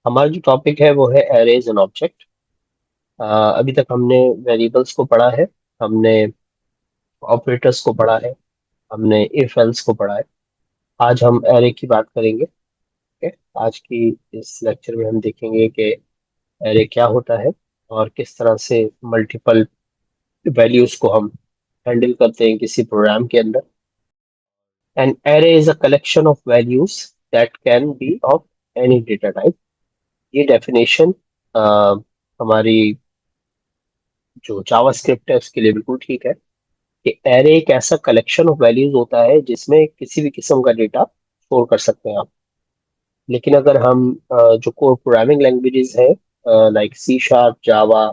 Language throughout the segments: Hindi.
हमारा जो टॉपिक है वो है एरेज एंड ऑब्जेक्ट। अभी तक हमने वेरिएबल्स को पढ़ा है, हमने ऑपरेटर्स को पढ़ा है, हमने इफ एल्स को पढ़ा है। आज हम एरे की बात करेंगे। ठीक है। आज की इस लेक्चर में हम देखेंगे कि एरे क्या होता है और किस तरह से मल्टीपल वैल्यूज को हम हैंडल करते हैं किसी प्रोग्राम के अंदर। An array is a collection of values that can be of any data type. ये डेफिनेशन हमारी जो जावास्क्रिप्ट है उसके लिए बिल्कुल ठीक है कि एरे एक ऐसा कलेक्शन ऑफ वैल्यूज होता है जिसमें किसी भी किस्म का डेटा स्टोर कर सकते हैं आप। लेकिन अगर हम जो कोर प्रोग्रामिंग लैंग्वेजेस है लाइक सी शार्प जावा,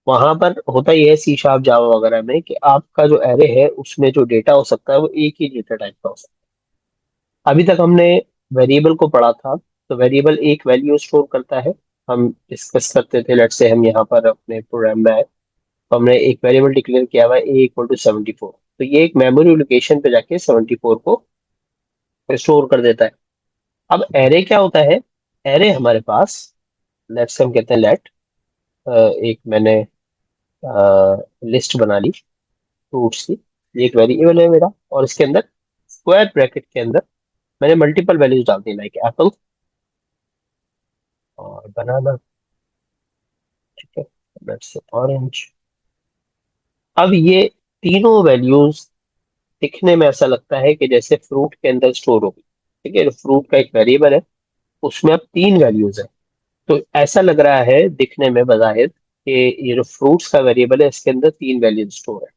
वहां पर होता ही है सी शार्प जावा वगैरह में कि आपका जो एरे है उसमें जो डेटा हो सकता है वो एक ही डेटा टाइप का हो सकता है। अभी तक हमने वेरिएबल को पढ़ा था, तो वेरिएबल एक वैल्यू स्टोर करता है। हम डिस्कस करते थे, लेट्स से हम यहाँ पर अपने प्रोग्राम में आए तो हमने एक वेरिएबल डिक्लेयर किया हुआ है ए इक्वल टू 74। तो ये एक मेमोरी लोकेशन पे जाके 74 को स्टोर कर देता है। अब एरे क्या होता है? एरे हमारे पास, लेट्स हम कहते हैं लेट, एक मैंने लिस्ट बना ली फ्रूट्स की। ये एक वेरिएबल है मेरा और इसके अंदर स्क्वायर ब्रैकेट के अंदर मैंने मल्टीपल वैल्यूज डाल दी, लाइक एप्पल और बनाना। ठीक है, लेट्स ऑरेंज। अब ये तीनों वैल्यूज दिखने में ऐसा लगता है कि जैसे फ्रूट के अंदर स्टोर होगी। ठीक है, फ्रूट का एक वेरिएबल है, उसमें अब तीन वैल्यूज है। तो ऐसा लग रहा है दिखने में बज़ाहिर कि ये जो फ्रूट्स का वेरिएबल है इसके अंदर तीन वैल्यूज स्टोर है।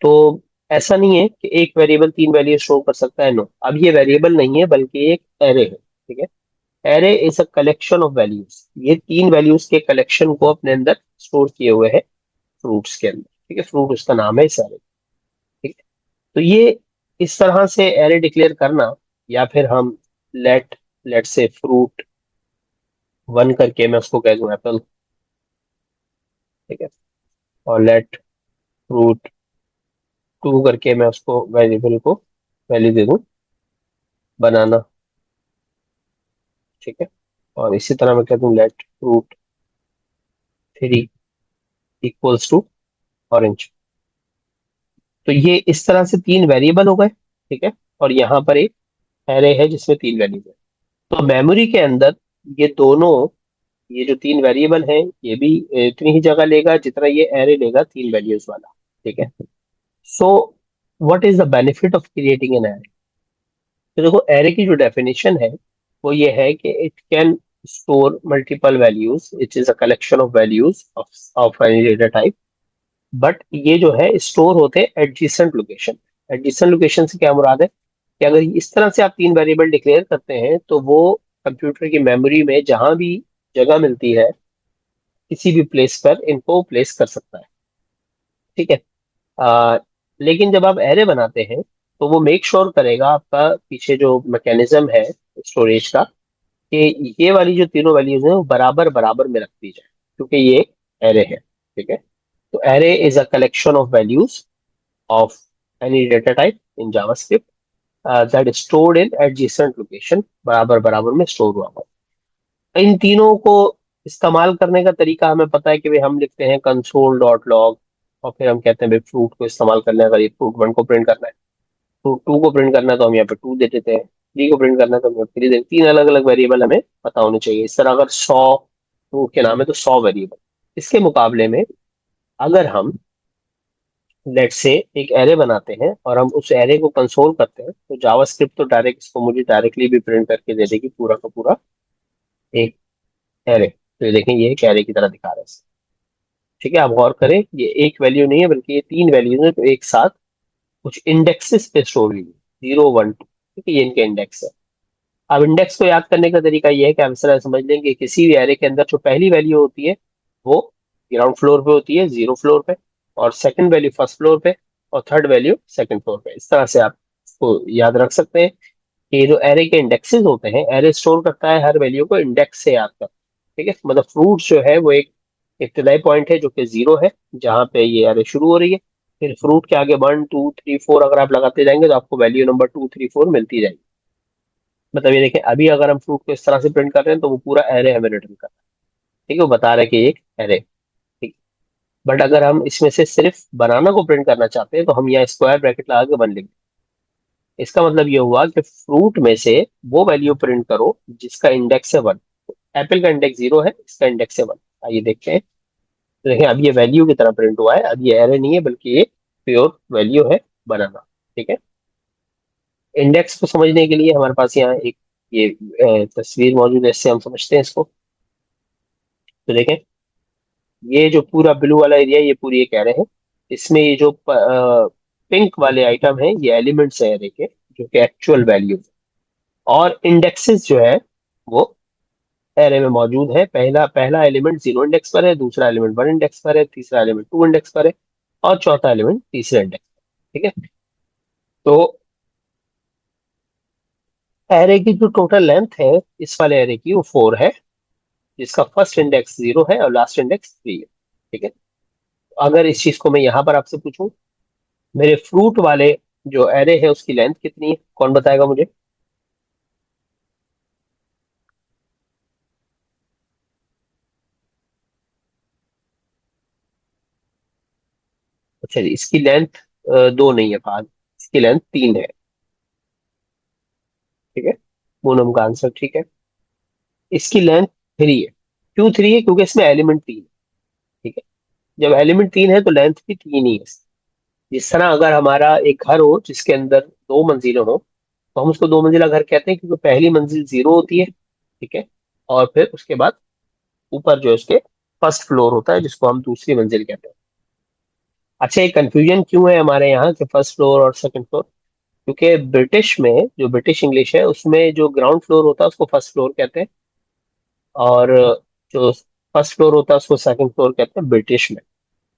तो ऐसा नहीं है कि एक वेरिएबल तीन वैल्यू स्टोर कर सकता है, नो। अब ये वेरिएबल नहीं है बल्कि एक एरे है। ठीक है, array is a collection of values. ये तीन वैल्यूज के कलेक्शन को अपने अंदर स्टोर किए हुए है फ्रूट्स के अंदर। ठीक है, फ्रूट उसका नाम है इस एरे। ठीक है, तो ये इस तरह से एरे डिक्लेयर करना, या फिर हम लेट लेट से फ्रूट वन करके मैं उसको कह दूं एप्पल। ठीक है, और लेट फ्रूट टू करके मैं उसको वेरिएबल को वैल्यू दे दूं बनाना। ठीक है, और इसी तरह मैं कह दूं let fruit three equals to orange. तो ये इस तरह से तीन वेरिएबल हो गए। ठीक है, और यहाँ पर एक एरे है जिसमें तीन वैल्यूज है। तो मेमोरी के अंदर ये दोनों, ये जो तीन वेरिएबल हैं ये भी इतनी ही जगह लेगा जितना ये एरे लेगा तीन वैल्यूज वाला। ठीक है, so what is the benefit of creating an array? तो देखो, एरे की जो डेफिनेशन है वो ये है कि it can store multiple values, it is a collection of values of any data type. But ये जो है स्टोर होते हैं एडजेसेंट लोकेशन। एडजेसेंट लोकेशन से क्या मुराद है कि अगर इस तरह से आप तीन वेरिएबल डिक्लेयर करते हैं तो वो कंप्यूटर की मेमोरी में जहां भी जगह मिलती है किसी भी प्लेस पर इनको प्लेस कर सकता है। ठीक है, आ, लेकिन जब आप एरे बनाते हैं तो वो मेक श्योर करेगा, आपका पीछे जो मैकेनिज्म है स्टोरेज का, कि ये वाली जो तीनों वैल्यूज हैं वो बराबर बराबर में रख दी जाए, क्योंकि ये एरे है। ठीक है, तो array is a collection of values of any data type in JavaScript that stored in adjacent location, बराबर बराबर में स्टोर हुआ हुआ। इन तीनों को इस्तेमाल करने का तरीका हमें पता है कि भाई हम लिखते हैं कंसोल डॉट लॉग, और फिर हम कहते हैं भाई फ्रूट को इस्तेमाल करना है, अगर ये फ्रूट वन को प्रिंट करना है, फ्रूट टू को प्रिंट करना है तो हम यहाँ पे टू दे देते हैं, थ्री को प्रिंट करना है तो हम यहाँ थ्री दे। तीन अलग अलग वेरिएबल हमें पता होने चाहिए। इस तरह अगर 100 फ्रूट के नाम है तो 100 वेरिएबल। इसके मुकाबले में अगर हम लेट से एक एरे बनाते हैं और हम उस एरे को कंसोल करते हैं तो जावास्क्रिप्ट तो डायरेक्ट इसको मुझे डायरेक्टली भी प्रिंट करके दे देगी, पूरा का पूरा एक एरे। तो ये देखें, ये एक एरे की तरह दिखा रहा है। ठीक है, आप गौर करें, ये एक वैल्यू नहीं है बल्कि ये तीन वैल्यूज हैं जो एक साथ कुछ इंडेक्सेस पे स्टोर हुई है, 0 1 2। ठीक है, ये इनके इंडेक्स है। अब इंडेक्स को याद करने का तरीका ये है कि आप इस तरह समझ लें कि किसी भी एरे के अंदर जो पहली वैल्यू होती है वो ग्राउंड फ्लोर पे होती है, 0 फ्लोर पे, और सेकंड वैल्यू फर्स्ट फ्लोर पे, और थर्ड वैल्यू सेकंड फ्लोर पे। इस तरह से आप इसको याद रख सकते हैं कि ये जो एरे के इंडेक्सेस होते हैं, एरे स्टोर करता है हर वैल्यू को इंडेक्स से याद कर। ठीक है, मतलब फ्रूट जो है वो एक इब्तदाई पॉइंट है जो कि 0 है, जहाँ पे ये एरे शुरू हो रही है। फिर फ्रूट के आगे 1 2 3 4 अगर आप लगाते जाएंगे तो आपको वैल्यू नंबर 2 3 4 मिलती जाएगी। मतलब ये देखें, अभी अगर हम फ्रूट को इस तरह से प्रिंट कर रहे हैं तो वो पूरा एरे हमें रिटर्न कर रहा है। ठीक है, वो बता रहा है कि ये एक एरे। ठीक। बट अगर हम इसमें से सिर्फ बनाना को प्रिंट करना चाहते हैं तो हम यहाँ स्क्वायर ब्रैकेट लगा के 1 लिख दें। इसका मतलब ये हुआ कि फ्रूट में से वो वैल्यू प्रिंट करो जिसका इंडेक्स है 1। एप्पल का इंडेक्स 0 है, इसका इंडेक्स है 1। आइए देखते हैं। तो देखें, अब ये वैल्यू की तरह प्रिंट हुआ है, अब ये एरे नहीं है बल्कि ये प्योर वैल्यू है बनाना। ठीक है। इंडेक्स को समझने के लिए हमारे पास यहाँ एक ये तस्वीर मौजूद है, इससे हम समझते हैं इसको। तो देखें, ये जो पूरा ब्लू वाला एरिया, ये पूरी एक एरे है। इसमें ये जो पिंक वाले आइटम है, ये एलिमेंट्स है एरे के, जो कि एक्चुअल वैल्यू। और इंडेक्सेस जो है वो एरे में मौजूद है। पहला पहला एलिमेंट 0 इंडेक्स पर है, दूसरा एलिमेंट 1 इंडेक्स पर है, तीसरा एलिमेंट 2 इंडेक्स पर है, और चौथा एलिमेंट तीसरे इंडेक्स पर। ठीक है। तो एरे की जो टोटल लेंथ है इस वाले एरे की, वो 4 है, जिसका फर्स्ट इंडेक्स 0 है और लास्ट इंडेक्स 3 है। ठीक है। अगर इस चीज को मैं यहाँ पर आपसे पूछूं, मेरे फ्रूट वाले जो एरे है उसकी लेंथ कितनी है, कौन बताएगा मुझे? अच्छा जी, इसकी लेंथ 2 नहीं है फाद, इसकी लेंथ 3 है। ठीक है। पूनम का आंसर ठीक है। इसकी लेंथ 3 है। क्यों 3 है? क्योंकि इसमें एलिमेंट 3 है। ठीक है। जब एलिमेंट 3 है तो लेंथ भी 3 ही है। जिस तरह अगर हमारा एक घर हो जिसके अंदर 2 मंजिलें हो, तो हम उसको 2 मंजिला घर कहते हैं, क्योंकि पहली मंजिल 0 होती है। ठीक है। और फिर उसके बाद ऊपर जो है उसके फर्स्ट फ्लोर होता है, जिसको हम दूसरी मंजिल कहते हैं। अच्छा, ये कंफ्यूजन क्यों है हमारे यहाँ कि फर्स्ट फ्लोर और सेकंड फ्लोर? क्योंकि ब्रिटिश में, जो ब्रिटिश इंग्लिश है, उसमें जो ग्राउंड फ्लोर होता है उसको फर्स्ट फ्लोर कहते हैं, और जो फर्स्ट फ्लोर होता है उसको सेकंड फ्लोर कहते हैं ब्रिटिश में।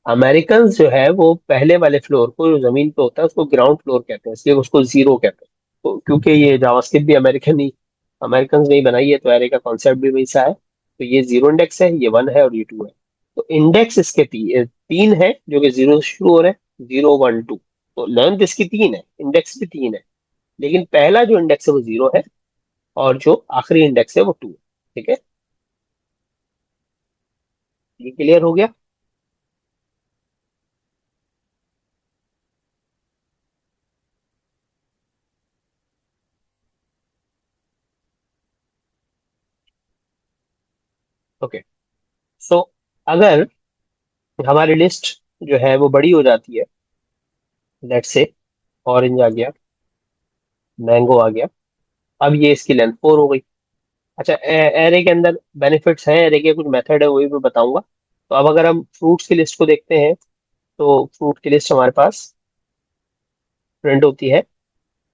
अमेरिकन जो है वो पहले वाले फ्लोर को, जो जमीन पे होता है, उसको ग्राउंड फ्लोर कहते हैं, इसलिए उसको जीरो कहते हैं। तो क्योंकि ये जावास्क्रिप्ट भी अमेरिकन ने ही बनाई है, तो एरे का कॉन्सेप्ट भी वैसा है। तो ये 0 इंडेक्स है, ये 1 है, और ये 2 है। तो इंडेक्स इसके 3 है, जो कि 0 से शुरू हो रहे हैं, 0 1 2। तो लेंथ इसकी 3 है, इंडेक्स भी 3 है। लेकिन पहला जो इंडेक्स है वो 0 है, और जो आखिरी इंडेक्स है वो 2 है। ठीक है। ये क्लियर हो गया? ओके। सो अगर हमारी लिस्ट जो है वो बड़ी हो जाती है, लेट्स से ऑरेंज आ गया, मैंगो आ गया, अब ये इसकी लेंथ 4 हो गई। अच्छा, एरे के अंदर बेनिफिट्स हैं, एरे के कुछ मेथड है, वही मैं बताऊंगा। तो अब अगर हम फ्रूट्स की लिस्ट को देखते हैं, तो फ्रूट की लिस्ट हमारे पास प्रिंट होती है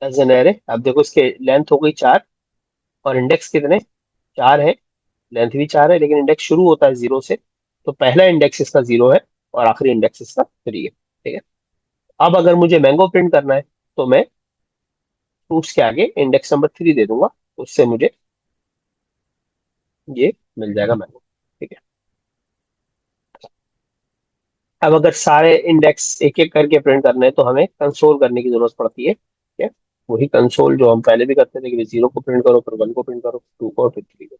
एज एन एरे। अब देखो, इसके लेंथ हो गई 4, और इंडेक्स कितने? 4 है। लेंथ भी 4 है, लेकिन इंडेक्स शुरू होता है 0 से। तो पहला इंडेक्स इसका 0 है, और आखिरी इंडेक्स इसका 3 है। ठीक है। अब अगर मुझे मैंगो प्रिंट करना है, तो मैं फ्रूट्स के आगे इंडेक्स नंबर 3 दे दूंगा, उससे मुझे ये मिल जाएगा मैंगो। ठीक है। अब अगर सारे इंडेक्स एक एक करके प्रिंट करने हैं तो हमें कंसोल करने की जरूरत पड़ती है। ठीक है। वही कंसोल जो हम पहले भी करते थे कि 0 को प्रिंट करो, फिर 1 को प्रिंट करो, 2 को, और फिर 3 को।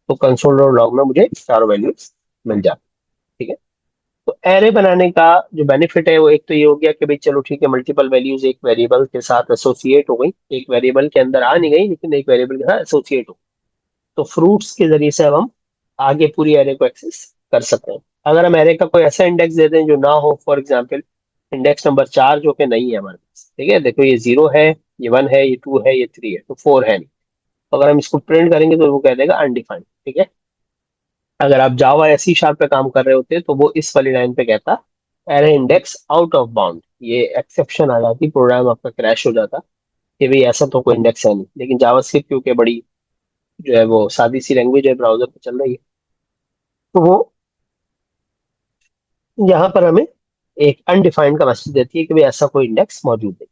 तो कंसोल और लॉग में मुझे चारों वैल्यूज मिल जाती। ठीक है। तो एरे बनाने का जो बेनिफिट है वो एक तो ये हो गया कि भाई चलो ठीक है, मल्टीपल वैल्यूज एक वेरिएबल के साथ एसोसिएट हो गई, एक वेरिएबल के अंदर आ नहीं गई लेकिन एक वेरिएबल के साथ एसोसिएट हो। तो फ्रूट्स के जरिए से अब हम आगे पूरी एरे को एक्सेस कर सकते हैं। अगर हम एरे का कोई ऐसा इंडेक्स दे दें जो ना हो, फॉर एग्जाम्पल इंडेक्स नंबर 4 जो कि नहीं है हमारे पास। ठीक है, देखो ये 0 है, ये 1 है, ये 2 है, ये 3 है, तो 4 है नहीं। तो अगर हम इसको प्रिंट करेंगे तो वो कह देगा अनडिफाइंड। ठीक है। अगर आप जावा या सी शार्प पे काम कर रहे होते तो वो इस वाली लाइन पे कहता array index out of bound. ये एक्सेप्शन आ जाती, प्रोग्राम आपका क्रैश हो जाता कि भाई ऐसा तो कोई इंडेक्स है नहीं। लेकिन जावास्क्रिप्ट क्योंकि बड़ी जो है वो सादी सी लैंग्वेज है, ब्राउजर पे चल रही है, तो वो यहाँ पर हमें एक अनडिफाइंड का मैसेज देती है कि भाई ऐसा कोई इंडेक्स मौजूद नहीं।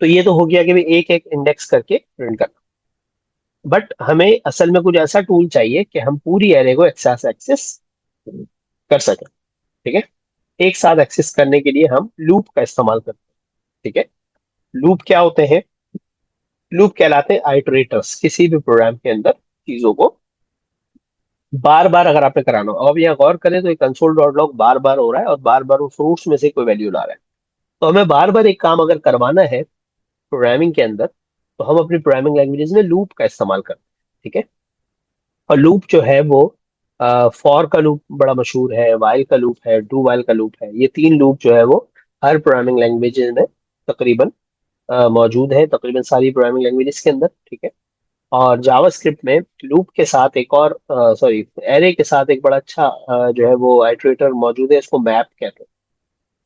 तो ये तो हो गया कि भाई एक एक इंडेक्स करके प्रिंट करना। बट हमें असल में कुछ ऐसा टूल चाहिए कि हम पूरी एरे को एक्सेस एक्सेस कर सकें। ठीक है। एक साथ एक्सेस करने के लिए हम लूप का इस्तेमाल करते हैं। ठीक है। लूप क्या होते हैं? लूप कहलाते हैं आइटरेटर्स, किसी भी प्रोग्राम के अंदर चीजों को बार बार अगर आपने कराना हो। अब यहाँ गौर करें तो ये कंसोल डॉट लॉग बार बार हो रहा है और बार बार वो फ्रूट्स में से कोई वैल्यू ला रहा है। तो हमें बार बार एक काम अगर करवाना है प्रोग्रामिंग के अंदर, तो हम अपनी प्रोग्रामिंग लैंग्वेजेस में लूप का इस्तेमाल करते हैं। ठीक है। और लूप जो है वो फॉर का लूप बड़ा मशहूर है, वाइल का लूप है, डू वाइल का लूप है। ये तीन लूप जो है वो हर प्रोग्रामिंग लैंग्वेजेस में तकरीबन मौजूद है, तकरीबन सारी प्रोग्रामिंग लैंग्वेजेस के अंदर। ठीक है। और जावास्क्रिप्ट में लूप के साथ एक और सॉरी एरे के साथ एक बड़ा अच्छा जो है वो आइटरेटर मौजूद है, इसको मैप कहते हैं।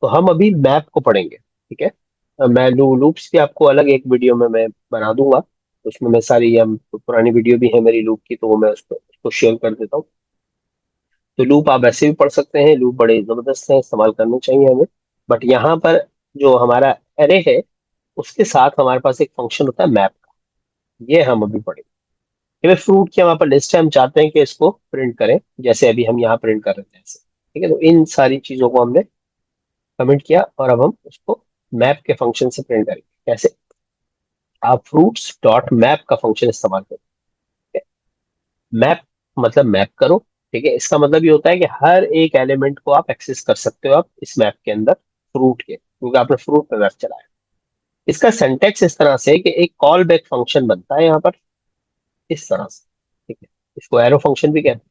तो हम अभी मैप को पढ़ेंगे। ठीक है। मैं लूप्स की आपको अलग एक वीडियो में मैं बना दूंगा। उसमें मैं सारी पुरानी वीडियो भी है मेरी लूप की, तो वो मैं उसको शेयर कर देता हूँ। तो लूप आप वैसे भी पढ़ सकते हैं, लूप बड़े जबरदस्त हैं, इस्तेमाल करने चाहिए हमें। बट यहाँ पर जो हमारा एरे है उसके साथ हमारे पास एक फंक्शन होता है मैप का, ये हम अभी पढ़ेंगे। कि भाई फ्रूट की हमारे पास लिस्ट है, हम चाहते हैं कि इसको प्रिंट करें, जैसे अभी हम यहाँ प्रिंट कर रहे थे ऐसे। ठीक है। तो इन सारी चीजों को हमने कमेंट किया और अब हम उसको मैप के फंक्शन से प्रिंट करेंगे। कैसे? आप फ्रूट्स डॉट मैप का फंक्शन इस्तेमाल करें। मैप मतलब मैप करो। ठीक है। इसका मतलब ये होता है कि हर एक एलिमेंट को आप एक्सेस कर सकते हो आप इस मैप के अंदर, फ्रूट के, क्योंकि आपने फ्रूट पे मैप चलाया। इसका सिंटेक्स इस तरह से कि एक कॉल बैक फंक्शन बनता है यहाँ पर, इस तरह से। ठीक है। इसको एरो फंक्शन भी कहते हैं।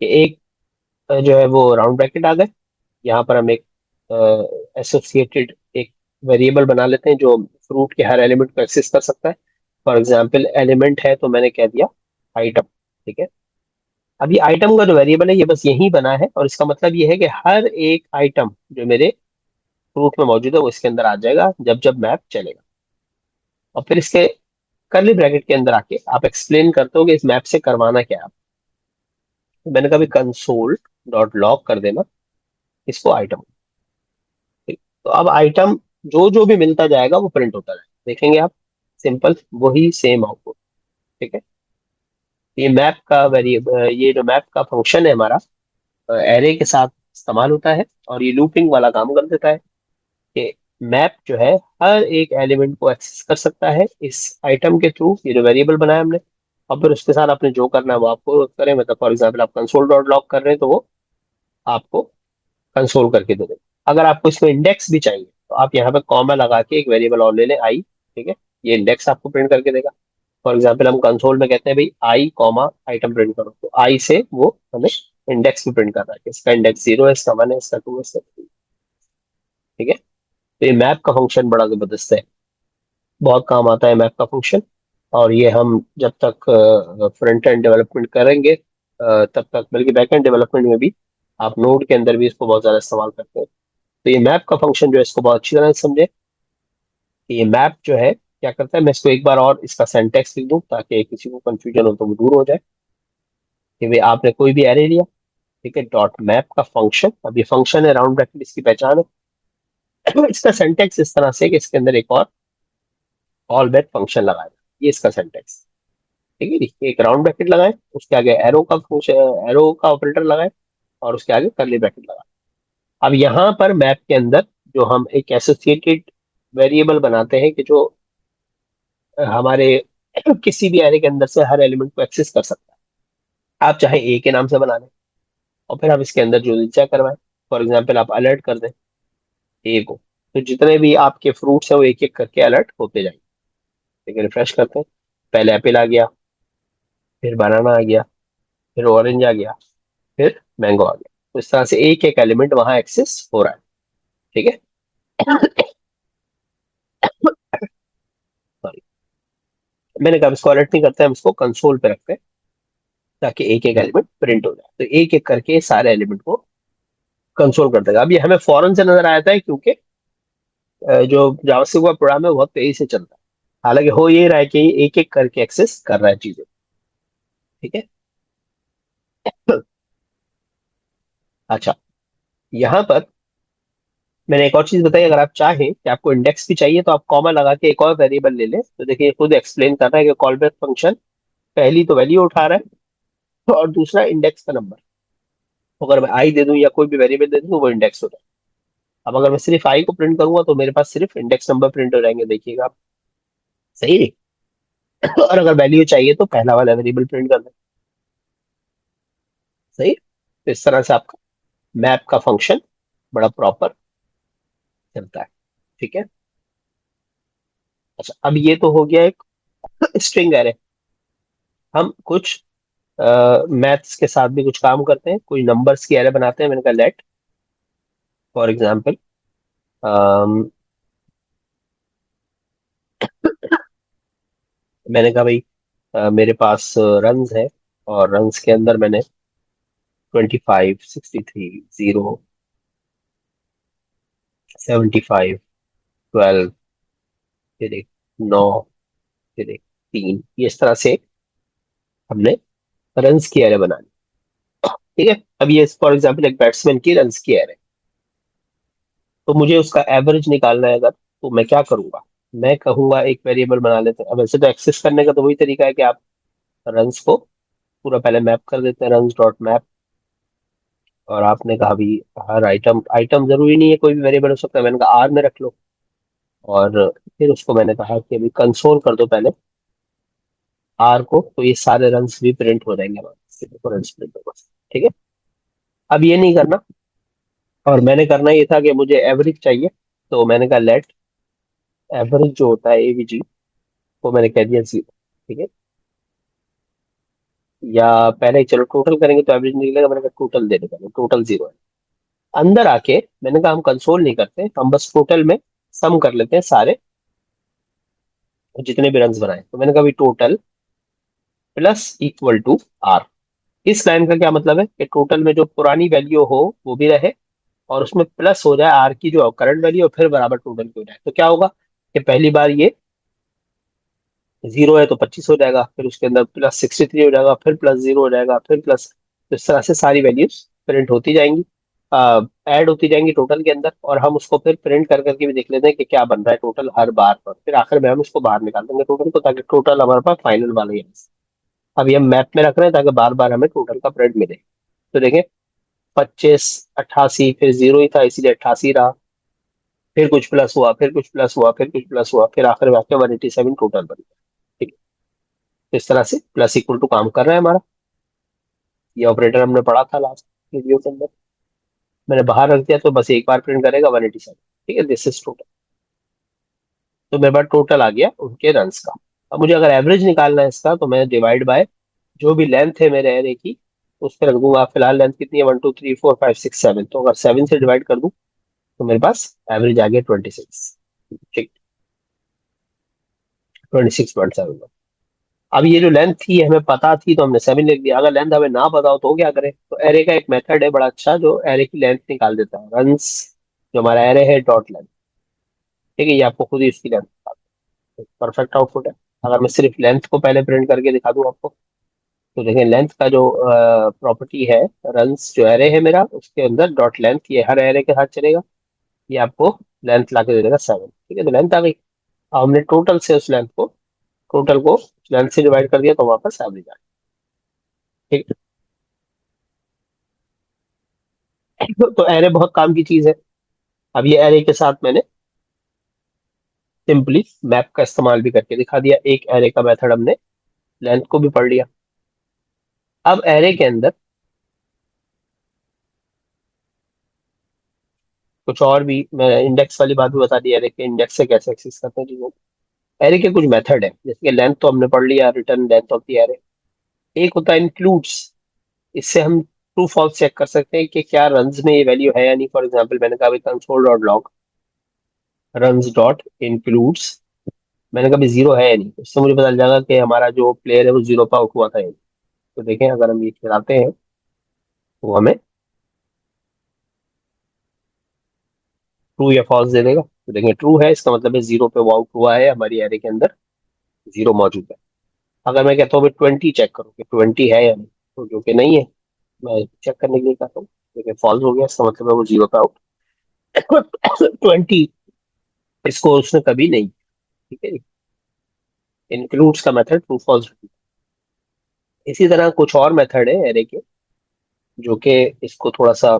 कि एक जो है वो राउंड ब्रैकेट आ गए, यहाँ पर हम एक एसोसिएटेड एक वेरिएबल बना लेते हैं जो फ्रूट के हर एलिमेंट को एक्सेस कर सकता है। फॉर एग्जाम्पल एलिमेंट है तो मैंने कह दिया आइटम। ठीक है। अब ये आइटम का जो वेरिएबल है ये बस यही बना है, और इसका मतलब ये है कि हर एक आइटम जो मेरे फ्रूट में मौजूद है वो इसके अंदर आ जाएगा जब जब मैप चलेगा। और फिर इसके कर्ली ब्रैकेट के अंदर आके आप एक्सप्लेन करते हो कि इस मैप से करवाना क्या है आप। तो मैंने कहा कंसोल डॉट लॉग कर देना इसको आइटम। ठीक। तो अब आइटम जो जो भी मिलता जाएगा वो प्रिंट होता जाएगा, देखेंगे आप। सिंपल वही सेम आउटपुट। ठीक है। ये मैप का वेरिएबल, ये जो मैप का फंक्शन है हमारा एरे के साथ इस्तेमाल होता है, और ये लूपिंग वाला काम कर देता है कि मैप जो है हर एक एलिमेंट को एक्सेस कर सकता है इस आइटम के थ्रू, ये जो वेरिएबल बनाया हमने। और फिर उसके साथ आपने जो करना है वो आपको करें। मतलब फॉर एग्जाम्पल आप कंसोल डॉट लॉग कर रहे हैं तो वो आपको कंसोल करके दे देगा। अगर आपको इसमें इंडेक्स भी चाहिए तो आप यहाँ पे कॉमा लगा के एक वेरिएबल और ले लें आई। ठीक है। ये इंडेक्स आपको प्रिंट करके देगा। फॉर एग्जाम्पल हम कंसोल में कहते हैं भाई आई कॉमा आइटम प्रिंट करो, तो आई से वो हमें इंडेक्स भी प्रिंट कर रहा है कि इसका इंडेक्स 0 है, इसका 1 है, इसका 2 है, इसका 3। ठीक है। तो ये मैप का फंक्शन बड़ा जबरदस्त है, बहुत काम आता है मैप का फंक्शन। और ये हम जब तक फ्रंट एंड डेवलपमेंट करेंगे तब तक, बल्कि बैक एंड डेवलपमेंट में भी आप नोड के अंदर भी इसको बहुत ज्यादा इस्तेमाल करते हैं। तो ये मैप का फंक्शन जो है इसको बहुत अच्छी तरह से समझे कि ये मैप जो है क्या करता है। मैं इसको एक बार और इसका सेंटेक्स लिख दूं ताकि किसी को कंफ्यूजन हो तो वो दूर हो जाए। कि भाई आपने कोई भी एरे लिया, ठीक है, डॉट मैप का फंक्शन, अब ये फंक्शन है, राउंड ब्रैकेट इसकी पहचान है। इसका सेंटेक्स इस तरह से कि इसके अंदर एक और कॉल बैक फंक्शन लगाए, ये इसका सेंटेक्स। ठीक है जी। एक राउंड ब्रैकेट लगाए, उसके आगे एरो का फंक्शन, एरो का ऑपरेटर लगाए, और उसके आगे कर्ली ब्रैकेट लगाए। अब यहाँ पर मैप के अंदर जो हम एक एसोसिएटेड वेरिएबल बनाते हैं कि जो हमारे किसी भी एरे के अंदर से हर एलिमेंट को एक्सेस कर सकता है। आप चाहे ए के नाम से बना लें और फिर आप इसके अंदर जो चेक करवाएं। फॉर एग्जाम्पल आप अलर्ट कर दें ए को, तो जितने भी आपके फ्रूट्स हैं वो एक एक करके अलर्ट होते जाएंगे। ठीक है। रिफ्रेश करते हैं, पहले एप्पल आ गया, फिर बनाना आ गया, फिर ऑरेंज आ गया, फिर मैंगो आ गया। तो इस तरह से एक एक एलिमेंट वहां एक्सेस हो रहा है। ठीक है। सॉरी, मैंने कहा इसको अलर्ट नहीं करते, हम इसको कंसोल पे रखते हैं ताकि एक एक एलिमेंट प्रिंट हो जाए। तो एक एक करके सारे एलिमेंट को कंसोल कर देगा। अब ये हमें फौरन से नजर आता है क्योंकि जो जावास्क्रिप्ट का प्रोग्राम है वो बहुत तेजी से चलता है। हालांकि हो ये रहा है कि एक एक करके एक्सेस कर रहा है चीजें। ठीक है। अच्छा, यहाँ पर मैंने एक और चीज बताई, अगर आप चाहें कि आपको इंडेक्स भी चाहिए तो आप कॉमा लगा के एक और वेरिएबल ले लें। तो देखिए खुद एक्सप्लेन कर रहा है कि कॉल बैक फंक्शन पहली तो वैल्यू उठा रहा है और दूसरा इंडेक्स का नंबर। तो अगर मैं आई दे दूं या कोई भी वेरिएबल दे दूं तो वो इंडेक्स हो जाए। अब अगर मैं सिर्फ आई को प्रिंट करूंगा तो मेरे पास सिर्फ इंडेक्स नंबर प्रिंट हो जाएंगे, देखिएगा आप। सही है। और अगर वैल्यू चाहिए तो पहला वाला वेरिएबल प्रिंट कर दें। सही। तो इस तरह से आपका मैप का फंक्शन बड़ा प्रॉपर चलता है। ठीक है। अच्छा, अब ये तो हो गया एक स्ट्रिंग एरे। हम कुछ मैथ्स के साथ भी कुछ काम करते हैं, कोई नंबर्स की एरे बनाते हैं। मैंने कहा लेट फॉर एग्जाम्पल मैंने कहा भाई मेरे पास रंस है, और रंस के अंदर मैंने 25, 63, 0, 75, 12, फिर एक 9, फिर एक 3, ये इस तरह से हमने रन्स की एरे बनानी। ठीक है। अब ये फॉर एग्जाम्पल एक बैट्समैन की रन्स की एरे, तो मुझे उसका एवरेज निकालना है अगर, तो मैं क्या करूंगा? मैं कहूंगा एक वेरिएबल बना लेते हैं। अब वैसे तो एक्सेस करने का तो वही तरीका है कि आप रन्स को पूरा पहले मैप कर देते हैं, रन्स डॉट मैप। और आपने कहा भी हर आइटम, आइटम जरूरी नहीं है, कोई भी वेरिएबल हो सकता है, मैंने कहा आर में रख लो। और फिर उसको मैंने कहा कि अभी कंसोल कर दो पहले आर को, तो ये सारे रन्स भी प्रिंट हो जाएंगे हमारे रन्स प्रिंट होगा। ठीक है। अब ये नहीं करना, और मैंने करना ये था कि मुझे एवरेज चाहिए, तो मैंने कहा लेट एवरेज जो होता है एवीजी, वो मैंने कह दिया 0। ठीक है। या पहले ही चलो टोटल करेंगे तो एवरेज निकलेगा, मैंने कहा टोटल दे देगा, टोटल 0 है। अंदर आके मैंने कहा हम कंसोल नहीं करते, हम बस टोटल में सम कर लेते हैं सारे जितने भी रन्स बनाए। तो मैंने कहा भी total plus equal to r. इस लाइन का क्या मतलब है कि टोटल में जो पुरानी वैल्यू हो वो भी रहे, और उसमें प्लस हो जाए आर की जो करंट वैल्यू, और फिर बराबर टोटल की हो जाए। तो क्या होगा कि पहली बार ये 0 है तो 25 हो जाएगा, फिर उसके अंदर प्लस 63 हो जाएगा, फिर प्लस 0 हो जाएगा, फिर प्लस। तो इस तरह से सारी वैल्यूज प्रिंट होती जाएंगी, ऐड होती जाएंगी टोटल के अंदर, और हम उसको फिर प्रिंट कर करके भी देख लेते हैं कि क्या बन रहा है टोटल हर बार पर। फिर आखिर में हम इसको बाहर निकाल देंगे टोटल को, ताकि टोटल हमारे पास फाइनल वाला ही है। अभी हम मैप में रख रहे हैं ताकि बार बार हमें टोटल का प्रिंट मिले। तो देखें 25, 88, फिर 0 ही था इसीलिए 88 रहा, फिर कुछ प्लस हुआ, फिर कुछ प्लस हुआ, फिर कुछ प्लस हुआ, फिर आखिर में आके 187 टोटल बन गया। ठीक है। तो इस तरह से प्लस इक्वल टू काम कर रहा है हमारा। ये ऑपरेटर हमने पढ़ा था लास्ट वीडियो के अंदर, मैंने बाहर रख दिया तो बस एक बार प्रिंट करेगा 187। ठीक है, दिस इज टोटल। तो मेरे पास टोटल आ गया उनके रन्स का। अब मुझे अगर एवरेज निकालना है इसका, तो मैं डिवाइड बाय जो भी लेंथ है मेरे एरे की उस पर रख दूंगा। फिलहाल लेंथ कितनी है? 1, 2, 3, 4, 5, 6, 7, तो अगर 7 से डिवाइड कर दूं तो मेरे पास एवरेज आ गया 26। ठीक, 26.7। अब ये जो लेंथ थी हमें पता थी तो हमने 7 लिख दिया। अगर लेंथ हमें ना पता हो तो क्या करें? तो एरे का एक मेथड है बड़ा अच्छा जो एरे की लेंथ निकाल देता है, रन्स जो हमारा एरे है डॉट लेंथ। ठीक है, ये आपको खुद ही इसकी लेंथ परफेक्ट आउटपुट है। अगर मैं सिर्फ लेंथ को पहले प्रिंट करके दिखा दूं आपको, तो देखें लेंथ का जो प्रॉपर्टी है, रन्स जो एरे है मेरा उसके अंदर डॉट लेंथ, ये हर एरे के साथ चलेगा। ये आपको लेंथ ला के दे देगा 7। ठीक है, तो लेंथ आ गई। अब हमने टोटल से उस लेंथ को, टोटल को लेंथ से डिवाइड कर दिया तो वापस एवरेज आ गया। ठीक है। तो एरे बहुत काम की चीज है। अब ये एरे के साथ मैंने सिंपली मैप का इस्तेमाल भी करके दिखा दिया। एक एरे का मेथड हमने लेंथ को भी पढ़ लिया। अब एरे के अंदर कुछ और भी, मैं इंडेक्स वाली बात भी बता दी, एरे के इंडेक्स से कैसे एक्सेस करते हैं चीजों को। एरे के कुछ मेथड है, जैसे कि लेंथ तो हमने पढ़ लिया, return length of the array. एक होता है इंक्लूड्स, इससे हम ट्रू फॉल्स चेक कर सकते हैं कि क्या रन्स में ये वैल्यू है या नहीं। फॉर एग्जांपल मैंने कहा console dot log runs dot includes, मैंने कहा 0 है या नहीं, इससे मुझे पता चल जाएगा कि हमारा जो प्लेयर है वो 0 पर आउट हुआ था या नहीं। तो देखें अगर हम ये चलाते हैं तो हमें ट्रू या फॉल्स दे देगा। तो देखें ट्रू है, इसका मतलब है 0 पे वो आउट हुआ है, हमारी एरे के अंदर 0 मौजूद है। अगर मैं कहता हूँ 20 चेक करो कि 20 है या नहीं, तो जो कि नहीं है, मैं चेक करने के लिए कहता हूँ, देखिए फॉल्स हो गया, इसका मतलब है वो 0 पे आउट। 20 इसको उसने कभी नहीं। ठीक है, इंक्लूड्स का मेथड ट्रू फॉल्स। इसी तरह कुछ और मेथड है एरे के जो कि इसको थोड़ा सा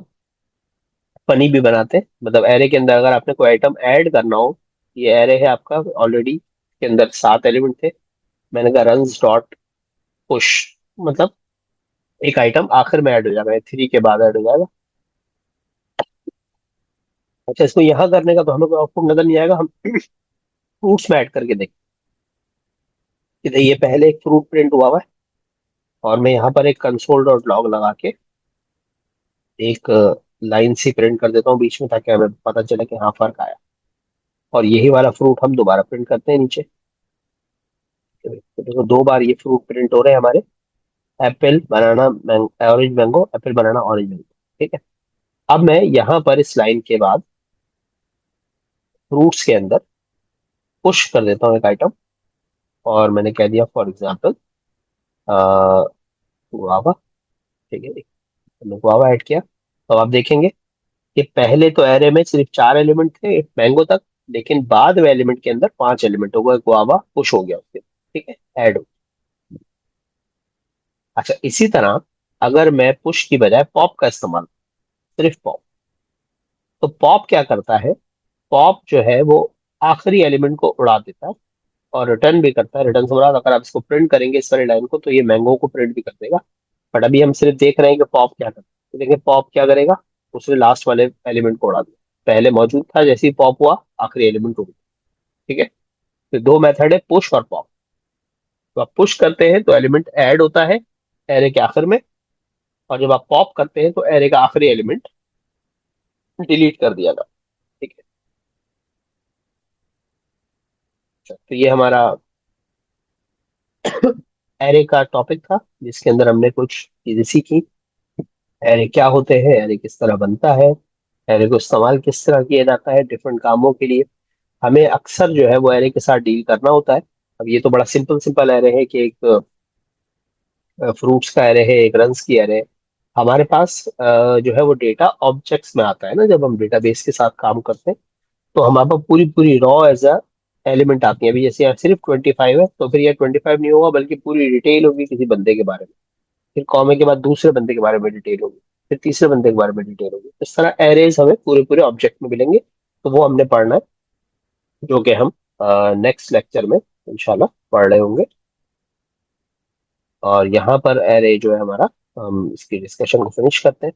फनी भी बनाते हैं। मतलब एरे के अंदर अगर आपने कोई आइटम ऐड करना हो, ये एरे है आपका ऑलरेडी, के अंदर 7 एलिमेंट थे, मैंने कहा रन्स डॉट पुश, मतलब एक आइटम आखिर में ऐड हो जाएगा, 3 के बाद ऐड हो जाएगा। अच्छा, इसको यहाँ करने का तो हमें कोई आउटपुट नजर नहीं आएगा, हम फ्रूट्स में ऐड करके देखें कि देखिए ये पहले एक फ्रूट प्रिंट हुआ हुआ है, और मैं यहाँ पर एक कंसोल डॉट लॉग लगा के एक लाइन सी प्रिंट कर देता हूँ बीच में, ताकि हमें पता चले कि हाँ फर्क आया। और यही वाला फ्रूट हम दोबारा प्रिंट करते हैं नीचे। तो देखो 2 बार ये फ्रूट प्रिंट हो रहे हैं हमारे, apple banana orange mango, apple banana orange mango. ठीक है। अब मैं यहाँ पर इस लाइन के बाद फ्रूट्स के अंदर पुश कर देता हूँ एक आइटम, और मैंने कह दिया फॉर एग्जाम्पल गुआवा। ठीक है, हमने गुआवा ऐड किया। तो आप देखेंगे कि पहले तो एरे में सिर्फ 4 एलिमेंट थे मैंगो तक, लेकिन बाद में एलिमेंट के अंदर 5 एलिमेंट हो गए, गुआवा पुश हो गया उसके। ठीक है, ऐड हो। अच्छा, इसी तरह अगर मैं पुश की बजाय पॉप का इस्तेमाल, सिर्फ पॉप, तो पॉप क्या करता है, पॉप जो है वो आखिरी एलिमेंट को उड़ा देता है और रिटर्न भी करता है। रिटर्न से मुराद अगर आप इसको प्रिंट करेंगे इस वाली लाइन को, तो ये मैंगो को प्रिंट भी कर देगा। बट अभी हम सिर्फ देख रहे हैं कि पॉप क्या करता है। तो देखिए पॉप क्या करेगा, उसने लास्ट वाले एलिमेंट को उड़ा दिया, पहले मौजूद था, जैसे ही पॉप हुआ आखिरी एलिमेंट उड़ गया। ठीक है। तो 2 मेथड है, पुश और पॉप। तो आप पुश करते हैं तो एलिमेंट ऐड होता है एरे के आखिर में, और जब आप पॉप करते हैं तो एरे का आखिरी एलिमेंट डिलीट कर दिया जाता है। ठीक है। अच्छा, तो ये हमारा एरे का टॉपिक था, जिसके अंदर हमने कुछ चीजें सीखी। एरे क्या होते हैं, एरे किस तरह बनता है, एरे को इस्तेमाल किस तरह किया जाता है डिफरेंट कामों के लिए। हमें अक्सर जो है वो एरे के साथ डील करना होता है। अब ये तो बड़ा सिंपल सिंपल एरे है कि एक फ्रूट्स का एरे है, एक रंस की एरे है। हमारे पास जो है वो डेटा ऑब्जेक्ट्स में आता है ना, जब हम डेटाबेस के साथ काम करते हैं, तो हमारे पास पूरी पूरी रॉ एज अ एलिमेंट आती है। अभी जैसे यहाँ सिर्फ 25 है, तो फिर ये 25 नहीं होगा, बल्कि पूरी डिटेल होगी किसी बंदे के बारे में। फिर कॉमे के बाद दूसरे बंदे के बारे में डिटेल होगी, फिर तीसरे बंदे के बारे में डिटेल होगी। इस तरह एरेज हमें पूरे पूरे ऑब्जेक्ट में मिलेंगे। तो वो हमने पढ़ना है, जो कि हम नेक्स्ट लेक्चर में इंशाल्लाह पढ़ रहे होंगे। और यहाँ पर एरे जो है हमारा, हम इसकी डिस्कशन को फिनिश करते हैं।